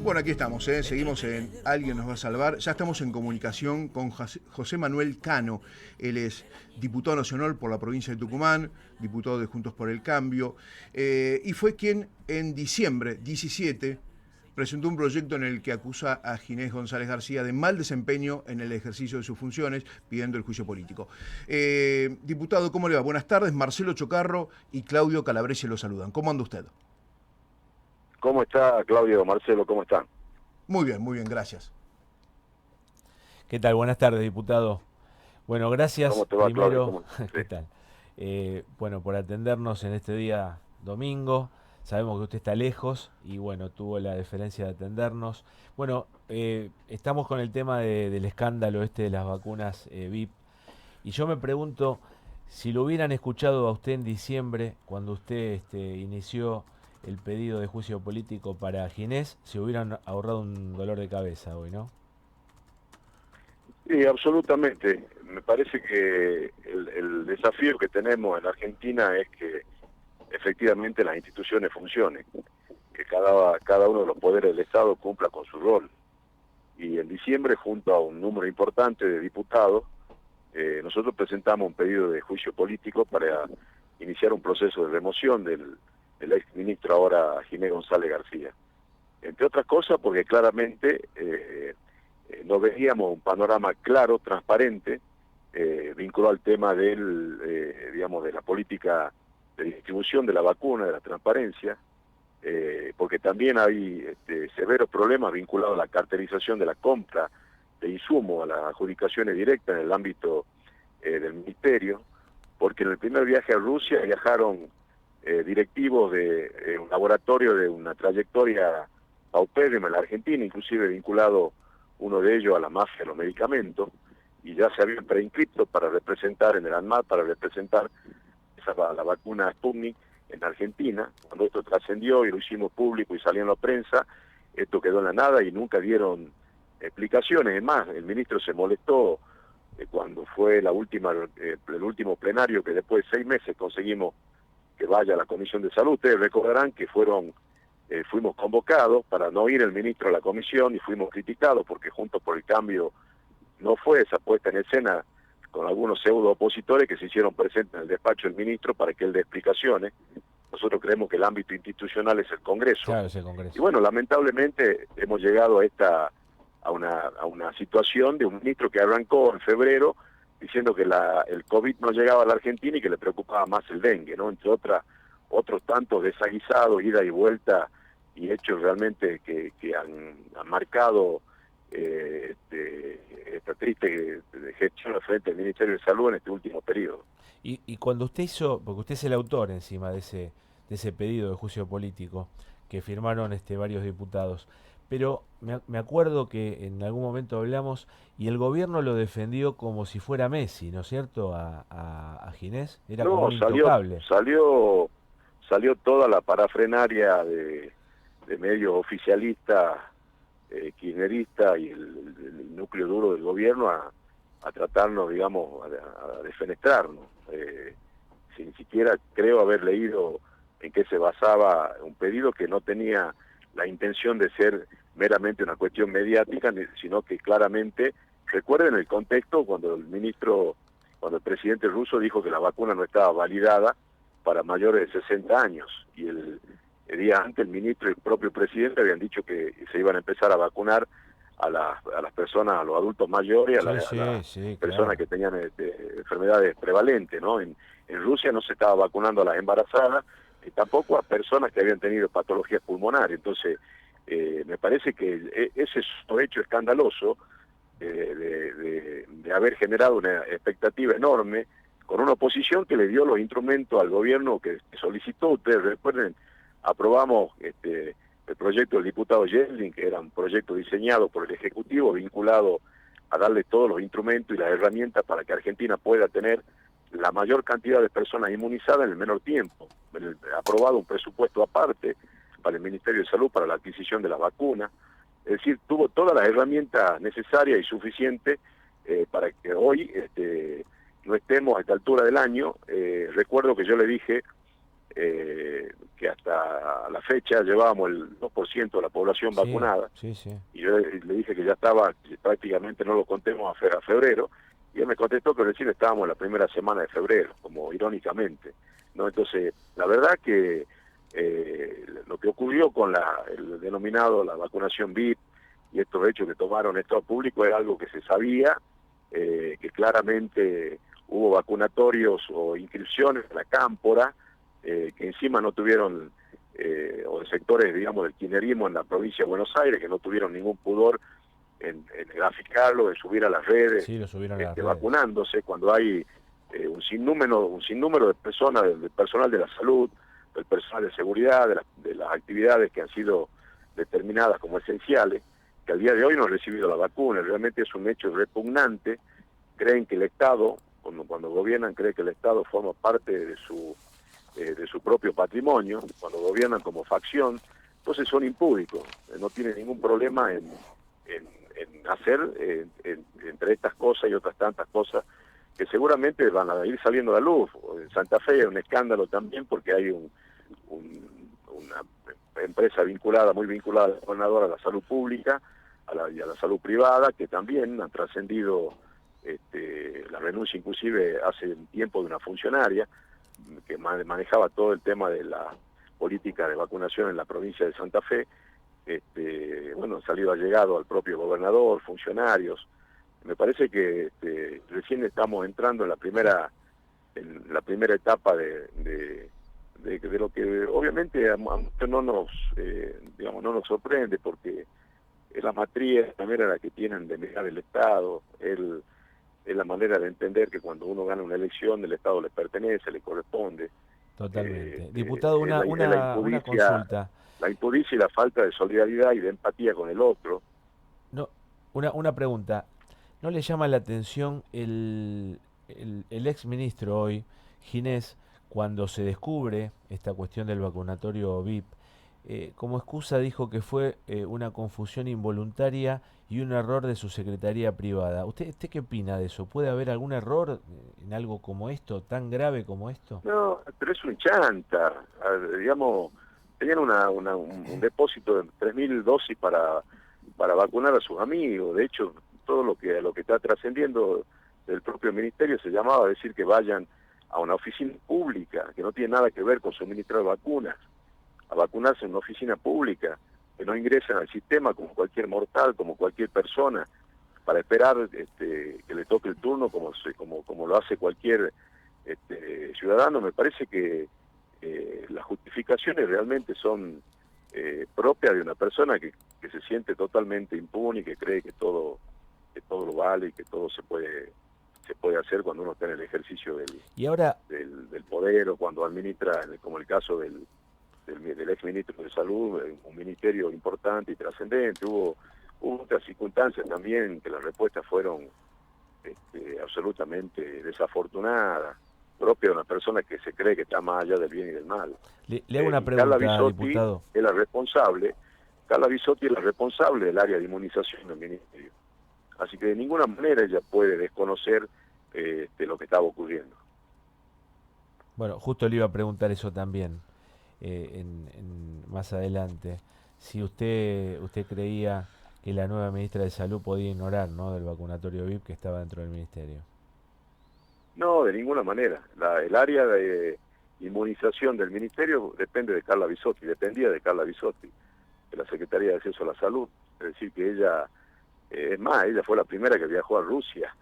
Bueno, aquí estamos, seguimos en Alguien nos va a salvar. Ya estamos en comunicación con José Manuel Cano. Él es diputado nacional por la provincia de Tucumán, diputado de Juntos por el Cambio, y fue quien en diciembre 17 presentó un proyecto en el que acusa a Ginés González García de mal desempeño en el ejercicio de sus funciones, pidiendo el juicio político. Diputado, ¿cómo le va? Buenas tardes. Marcelo Chocarro y Claudio Calabrese lo saludan. ¿Cómo anda usted? ¿Cómo está, Claudio? Marcelo, ¿cómo están? Muy bien, gracias. ¿Qué tal? Buenas tardes, diputado. Bueno, ¿Cómo gracias te va, Claudio? primero, ¿Cómo? Sí. ¿qué tal? Bueno, por atendernos en este día domingo. Sabemos que usted está lejos y bueno, tuvo la deferencia de atendernos. Bueno, estamos con el tema del escándalo este de las vacunas VIP. Y yo me pregunto si lo hubieran escuchado a usted en diciembre, cuando usted inició el pedido de juicio político para Ginés, se hubieran ahorrado un dolor de cabeza hoy, ¿no? Sí, absolutamente. Me parece que el desafío que tenemos en Argentina es que efectivamente las instituciones funcionen, que cada uno de los poderes del Estado cumpla con su rol. Y en diciembre, junto a un número importante de diputados, nosotros presentamos un pedido de juicio político para iniciar un proceso de remoción del exministro ahora Ginés González García. Entre otras cosas porque claramente no veíamos un panorama claro, transparente, vinculado al tema digamos, de la política de distribución de la vacuna, de la transparencia, porque también hay severos problemas vinculados a la cartelización de la compra de insumos, a las adjudicaciones directas en el ámbito del ministerio, porque en el primer viaje a Rusia viajaron directivos de un laboratorio de una trayectoria paupérrima en la Argentina, inclusive vinculado uno de ellos a la mafia de los medicamentos, y ya se habían preinscrito para representar en el ANMAT, para representar la vacuna Sputnik en Argentina. Cuando esto trascendió y lo hicimos público y salió en la prensa, esto quedó en la nada y nunca dieron explicaciones. Es más, el ministro se molestó cuando fue el último plenario, que después de 6 meses conseguimos que vaya a la Comisión de Salud. Ustedes recordarán que fuimos convocados para no ir el ministro a la comisión y fuimos criticados porque Juntos por el Cambio no fue esa puesta en escena con algunos pseudo opositores que se hicieron presentes en el despacho del ministro para que él dé explicaciones. Nosotros creemos que el ámbito institucional es el Congreso. Claro, es el Congreso. Y bueno, lamentablemente hemos llegado a una situación de un ministro que arrancó en febrero diciendo que el COVID no llegaba a la Argentina y que le preocupaba más el dengue, ¿no? Entre otros tantos desaguisados, ida y vuelta, y hechos realmente que han marcado esta triste gestión frente al Ministerio de Salud en este último periodo. Y cuando usted hizo, porque usted es el autor encima de ese pedido de juicio político que firmaron varios diputados, pero me acuerdo que en algún momento hablamos y el gobierno lo defendió como si fuera Messi, ¿no es cierto? A Ginés, era como un intocable. Salió toda la parafrenaria de medios oficialistas, kirchneristas y el núcleo duro del gobierno a tratarnos, digamos, a defenestrarnos. Sin siquiera creo haber leído en qué se basaba un pedido que no tenía la intención de ser meramente una cuestión mediática, sino que claramente, recuerden el contexto cuando el presidente ruso dijo que la vacuna no estaba validada para mayores de 60 años, y el día antes el ministro y el propio presidente habían dicho que se iban a empezar a vacunar a las personas, a los adultos mayores, a las personas que tenían enfermedades prevalentes, ¿no? En Rusia no se estaba vacunando a las embarazadas, y tampoco a personas que habían tenido patologías pulmonares. Entonces, me parece que ese es un hecho escandaloso de haber generado una expectativa enorme con una oposición que le dio los instrumentos al gobierno que solicitó. Ustedes recuerden, aprobamos el proyecto del diputado Yeltsin, que era un proyecto diseñado por el Ejecutivo, vinculado a darle todos los instrumentos y las herramientas para que Argentina pueda tener la mayor cantidad de personas inmunizadas en el menor tiempo. Aprobado un presupuesto aparte para el Ministerio de Salud para la adquisición de la vacuna. Es decir, tuvo todas las herramientas necesarias y suficientes para que hoy no estemos a esta altura del año. Recuerdo que yo le dije que hasta la fecha llevábamos el 2% de la población vacunada. Sí, sí. Y yo le dije que ya estaba, que prácticamente no lo contemos a febrero, y él me contestó que recién estábamos en la primera semana de febrero, como irónicamente, ¿no? Entonces, la verdad que lo que ocurrió con el denominado la vacunación VIP y estos hechos que tomaron Estado público es algo que se sabía, que claramente hubo vacunatorios o inscripciones en la cámpora, que encima no tuvieron, o de sectores, digamos, del kirchnerismo en la provincia de Buenos Aires, que no tuvieron ningún pudor en graficarlo, de subir a las redes, Sí, lo subieron a las redes. vacunándose, cuando hay un sinnúmero de personas, del personal de la salud, del personal de seguridad, de las actividades que han sido determinadas como esenciales, que al día de hoy no han recibido la vacuna. Realmente es un hecho repugnante. Creen que el Estado, cuando gobiernan, creen que el Estado forma parte de su propio patrimonio, cuando gobiernan como facción, entonces son impúdicos, no tienen ningún problema en hacer entre estas cosas y otras tantas cosas que seguramente van a ir saliendo a la luz. En Santa Fe hay un escándalo también porque hay una empresa muy vinculada al gobernador a la salud pública y a la salud privada, que también han trascendido la renuncia inclusive hace un tiempo de una funcionaria que manejaba todo el tema de la política de vacunación en la provincia de Santa Fe. Bueno, salido allegado al propio gobernador, funcionarios. Me parece que recién estamos entrando en la primera etapa de lo que obviamente a muchos no nos sorprende, porque es la matriz, la manera en la que tienen de mirar el Estado, es la manera de entender que cuando uno gana una elección, el Estado le pertenece, le corresponde. Totalmente. Diputado, una impudicia, consulta. la impudicia y la falta de solidaridad y de empatía con el otro. No, una pregunta. ¿No le llama la atención el ex ministro hoy, Ginés, cuando se descubre esta cuestión del vacunatorio VIP? Como excusa dijo que fue una confusión involuntaria y un error de su secretaría privada. ¿Usted qué opina de eso? ¿Puede haber algún error en algo como esto, tan grave como esto? No, pero es un chanta. Digamos, tenían un depósito de 3.000 dosis para vacunar a sus amigos. De hecho, todo lo que está trascendiendo del propio ministerio se llamaba a decir que vayan a una oficina pública, que no tiene nada que ver con suministrar vacunas, a vacunarse en una oficina pública, que no ingresen al sistema como cualquier mortal, como cualquier persona, para esperar que le toque el turno como lo hace cualquier ciudadano. Me parece que las justificaciones realmente son propias de una persona que se siente totalmente impune y que cree que todo lo vale y que todo se puede hacer cuando uno está en el ejercicio del poder, o cuando administra, como el caso del ex ministro de Salud, un ministerio importante y trascendente. Hubo otras circunstancias también que las respuestas fueron absolutamente desafortunadas, propia de una persona que se cree que está más allá del bien y del mal. Le hago una pregunta, diputado. Es la responsable, Carla Bisotti es la responsable del área de inmunización del ministerio. Así que de ninguna manera ella puede desconocer lo que estaba ocurriendo. Bueno, justo le iba a preguntar eso también, más adelante. Si usted creía que la nueva ministra de Salud podía ignorar, ¿no?, del vacunatorio VIP que estaba dentro del ministerio. No, de ninguna manera. El área de inmunización del ministerio dependía de Carla Bisotti, de la Secretaría de Acceso a la Salud. Es decir, que ella, es más, ella fue la primera que viajó a Rusia.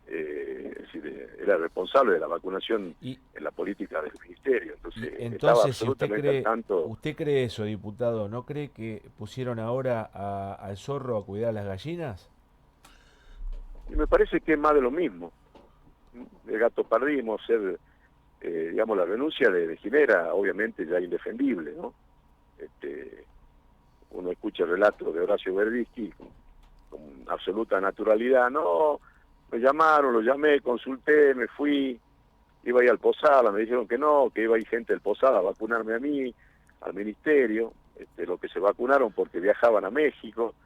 Es decir, era responsable de la vacunación en la política del ministerio. Entonces, si usted cree eso, diputado, ¿no cree que pusieron ahora al zorro a cuidar a las gallinas? Y me parece que es más de lo mismo. El gato pardismo, digamos, la renuncia de Ginera, obviamente ya indefendible, ¿no? Uno escucha el relato de Horacio Verdisky con absoluta naturalidad. No, me llamaron, lo llamé, consulté, me fui, iba a ir al Posada, me dijeron que no, que iba a ir gente del Posada a vacunarme a mí, al ministerio, lo que se vacunaron porque viajaban a México,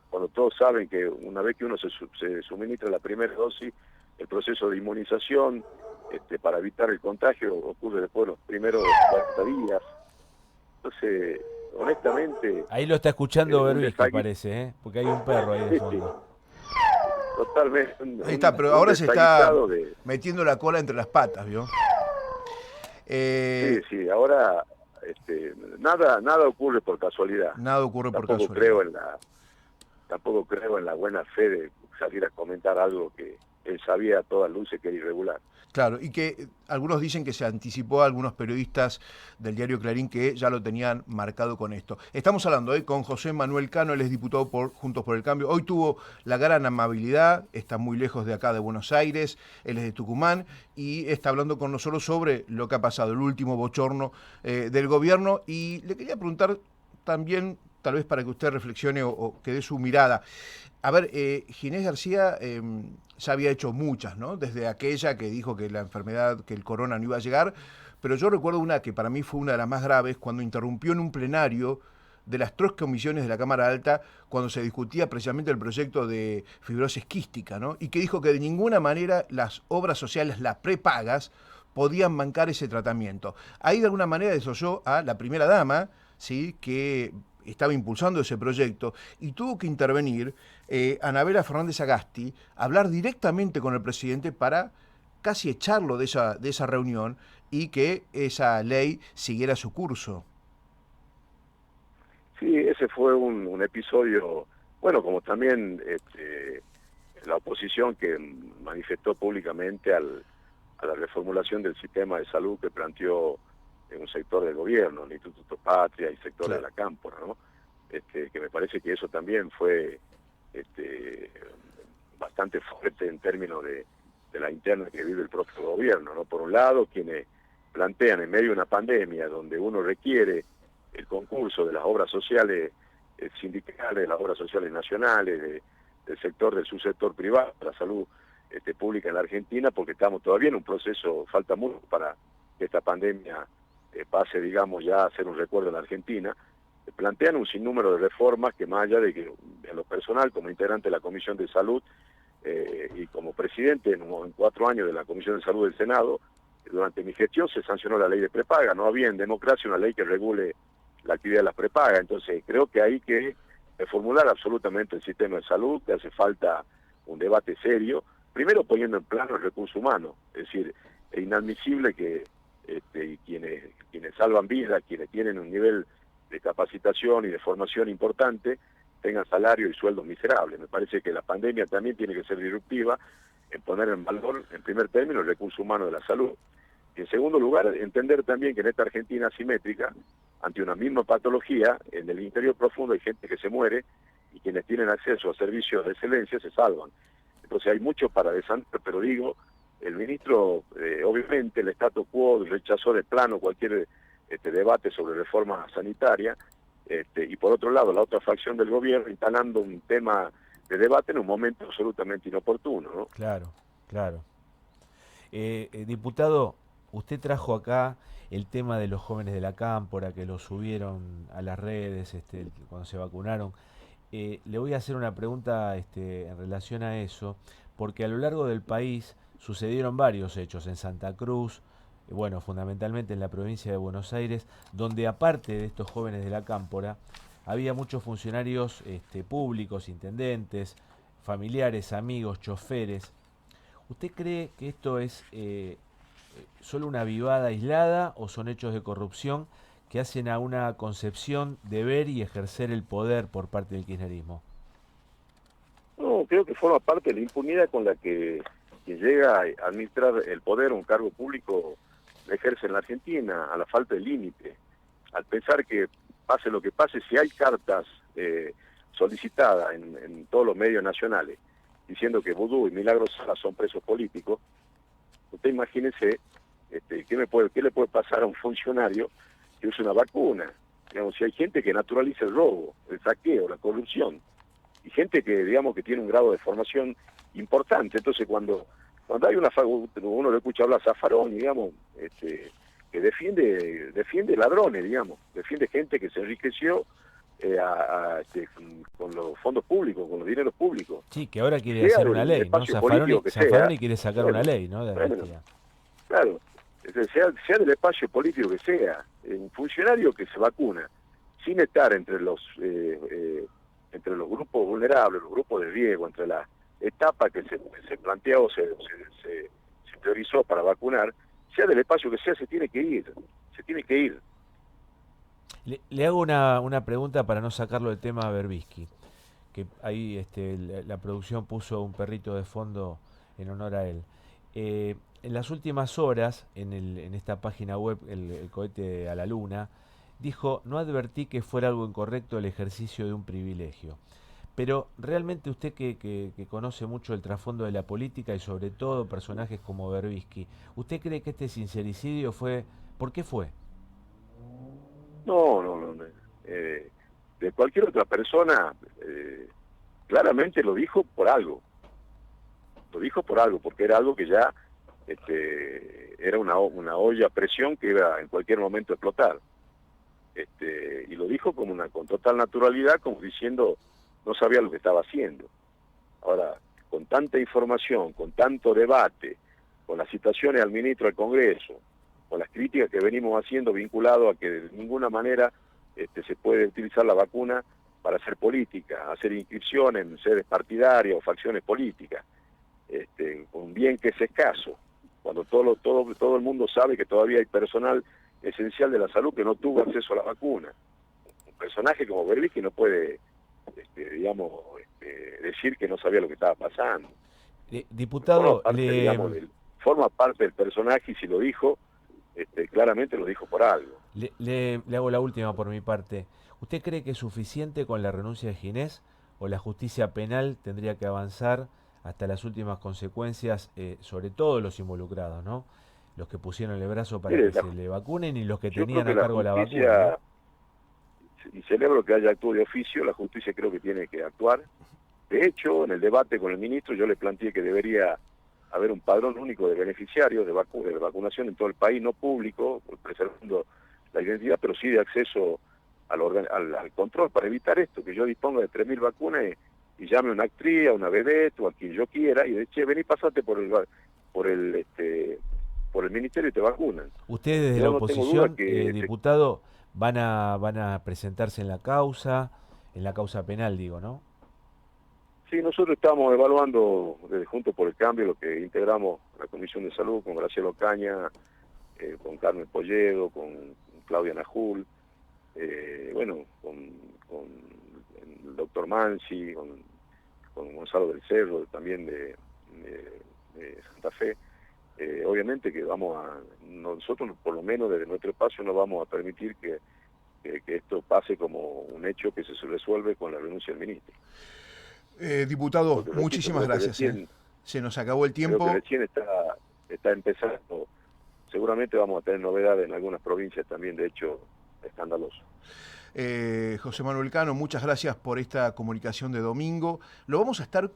cuando todos saben que una vez que uno se suministra la primera dosis, el proceso de inmunización para evitar el contagio ocurre después de los primeros 40 días. Entonces, honestamente... Ahí lo está escuchando Berbisky, desagüe- parece, ¿eh? Porque hay un perro ahí de Sí, fondo. totalmente. Ahí está, pero ahora se está metiendo la cola entre las patas, ¿vio? Sí, ahora nada ocurre por casualidad. Nada ocurre por Tampoco casualidad. tampoco creo en la buena fe de salir a comentar algo que él sabía a todas luces que era irregular. Claro, y que algunos dicen que se anticipó a algunos periodistas del diario Clarín que ya lo tenían marcado con esto. Estamos hablando con José Manuel Cano, él es diputado por Juntos por el Cambio. Hoy tuvo la gran amabilidad, está muy lejos de acá de Buenos Aires, él es de Tucumán y está hablando con nosotros sobre lo que ha pasado, el último bochorno del gobierno. Y le quería preguntar también, tal vez para que usted reflexione o que dé su mirada. A ver, Ginés García ya había hecho muchas, ¿no? Desde aquella que dijo que la enfermedad, que el corona no iba a llegar, pero yo recuerdo una que para mí fue una de las más graves, cuando interrumpió en un plenario de las 3 comisiones de la Cámara Alta, cuando se discutía precisamente el proyecto de fibrosis quística, ¿no? Y que dijo que de ninguna manera las obras sociales, las prepagas, podían bancar ese tratamiento. Ahí de alguna manera desoyó a la primera dama, ¿sí?, que estaba impulsando ese proyecto, y tuvo que intervenir Anabela Fernández Agasti, hablar directamente con el presidente para casi echarlo de esa reunión y que esa ley siguiera su curso. Sí, ese fue un episodio, bueno, como también la oposición que manifestó públicamente a la reformulación del sistema de salud que planteó en un sector del gobierno, el Instituto Patria y sector de la Cámpora, ¿no? Que me parece que eso también fue bastante fuerte en términos de la interna que vive el propio gobierno, ¿no? Por un lado, quienes plantean en medio de una pandemia donde uno requiere el concurso de las obras sociales sindicales, de las obras sociales nacionales, del sector, del subsector privado, de la salud pública en la Argentina, porque estamos todavía en un proceso, falta mucho para que esta pandemia pase, digamos, ya a ser un recuerdo en la Argentina. Plantean un sinnúmero de reformas que, más allá de que en lo personal, como integrante de la Comisión de Salud y como presidente en 4 años de la Comisión de Salud del Senado, durante mi gestión se sancionó la ley de prepaga. No había en democracia una ley que regule la actividad de las prepagas. Entonces creo que hay que reformular absolutamente el sistema de salud, que hace falta un debate serio, primero poniendo en plano el recurso humano. Es decir, es inadmisible que quienes salvan vidas, quienes tienen un nivel de capacitación y de formación importante, tengan salario y sueldos miserables. Me parece que la pandemia también tiene que ser disruptiva en poner en valor, en primer término, el recurso humano de la salud. Y en segundo lugar, entender también que en esta Argentina asimétrica, ante una misma patología, en el interior profundo hay gente que se muere y quienes tienen acceso a servicios de excelencia se salvan. Entonces hay mucho para desantar, pero digo, el ministro, obviamente, el status quo rechazó de plano cualquier debate sobre reforma sanitaria, y por otro lado, la otra facción del gobierno instalando un tema de debate en un momento absolutamente inoportuno, ¿no? Claro, claro. Diputado, usted trajo acá el tema de los jóvenes de la Cámpora, que lo subieron a las redes cuando se vacunaron. Le voy a hacer una pregunta en relación a eso, porque a lo largo del país sucedieron varios hechos en Santa Cruz, bueno, fundamentalmente en la provincia de Buenos Aires, donde aparte de estos jóvenes de la Cámpora, había muchos funcionarios públicos, intendentes, familiares, amigos, choferes. ¿Usted cree que esto es solo una avivada aislada o son hechos de corrupción que hacen a una concepción de ver y ejercer el poder por parte del kirchnerismo? No, creo que forma parte de la impunidad con la que quien llega a administrar el poder o un cargo público lo ejerce en la Argentina, a la falta de límite. Al pensar que pase lo que pase, si hay cartas solicitadas en todos los medios nacionales diciendo que Vudú y Milagro Sala son presos políticos, usted imagínese qué le puede pasar a un funcionario que use una vacuna. Digamos, si hay gente que naturaliza el robo, el saqueo, la corrupción, y gente que, digamos, que tiene un grado de formación importante. Entonces, cuando hay uno le escucha hablar a Zaffaroni, digamos, que defiende ladrones, digamos, defiende gente que se enriqueció con los fondos públicos, con los dineros públicos. Sí, que ahora quiere hacer una ley, ¿no? Zaffaroni quiere sacar una ley, ¿no? De amnistía. Claro, sea del espacio político que sea, un funcionario que se vacuna sin estar entre los grupos vulnerables, los grupos de riesgo, entre la etapa que se planteó, se priorizó para vacunar, sea del espacio que sea, se tiene que ir. Le hago una pregunta para no sacarlo del tema Berbisky, que ahí la producción puso un perrito de fondo en honor a él. En las últimas horas, en esta página web, el cohete a la luna, dijo: no advertí que fuera algo incorrecto el ejercicio de un privilegio. Pero realmente usted que conoce mucho el trasfondo de la política y sobre todo personajes como Berbisky, ¿usted cree que este sincericidio fue... ¿Por qué fue? No. De cualquier otra persona, claramente lo dijo por algo. Lo dijo por algo, porque era algo que ya era una olla a presión que iba en cualquier momento a explotar. Y lo dijo con total naturalidad, como diciendo, no sabía lo que estaba haciendo. Ahora, con tanta información, con tanto debate, con las citaciones al ministro del Congreso, con las críticas que venimos haciendo vinculado a que de ninguna manera se puede utilizar la vacuna para hacer política, hacer inscripciones en sedes partidarias o facciones políticas, con bien que es escaso, cuando todo el mundo sabe que todavía hay personal esencial de la salud que no tuvo acceso a la vacuna. Un personaje como Berbisky no puede, decir que no sabía lo que estaba pasando. Diputado, Forma parte del personaje, y si lo dijo, claramente lo dijo por algo. Le hago la última por mi parte. ¿Usted cree que es suficiente con la renuncia de Ginés o la justicia penal tendría que avanzar hasta las últimas consecuencias, sobre todo los involucrados, ¿no? Los que pusieron el brazo para que se le vacunen y los que tenían a cargo la vacuna, ¿no? Y celebro que haya actuado de oficio, la justicia creo que tiene que actuar. De hecho, en el debate con el ministro yo le planteé que debería haber un padrón único de beneficiarios de vacunación en todo el país, no público, preservando la identidad, pero sí de acceso al control, para evitar esto, que yo disponga de 3.000 vacunas y llame a una actriz, a una vedette o a quien yo quiera, y de che, vení, pasate por el ministerio y te vacunan. Ustedes desde la oposición, diputado, van a presentarse en la causa penal, digo, ¿no? Sí, nosotros estamos evaluando desde Juntos por el Cambio, lo que integramos la Comisión de Salud, con Graciela Ocaña, con Carmen Polledo, con Claudia Najul, con el doctor Mansi, con Gonzalo del Cerro, también de Santa Fe. Obviamente que nosotros por lo menos desde nuestro espacio no vamos a permitir que esto pase como un hecho que se resuelve con la renuncia del ministro. Diputado, muchísimas gracias. Se nos acabó el tiempo. Creo que recién está empezando. Seguramente vamos a tener novedades en algunas provincias también, de hecho, escandaloso. José Manuel Cano, muchas gracias por esta comunicación de domingo. Lo vamos a estar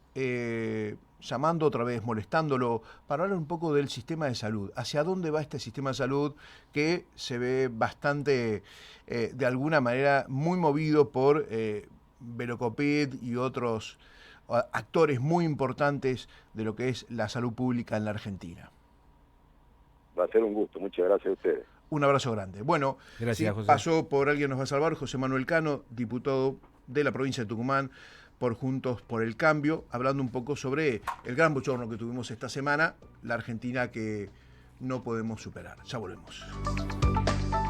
llamando otra vez, molestándolo, para hablar un poco del sistema de salud. ¿Hacia dónde va este sistema de salud que se ve bastante, de alguna manera, muy movido por Velocoped y otros actores muy importantes de lo que es la salud pública en la Argentina? Va a ser un gusto, muchas gracias a ustedes. Un abrazo grande. Bueno, gracias, sí, José. Pasó por Alguien nos va a salvar, José Manuel Cano, diputado de la provincia de Tucumán por Juntos por el Cambio, hablando un poco sobre el gran bochorno que tuvimos esta semana, la Argentina que no podemos superar. Ya volvemos.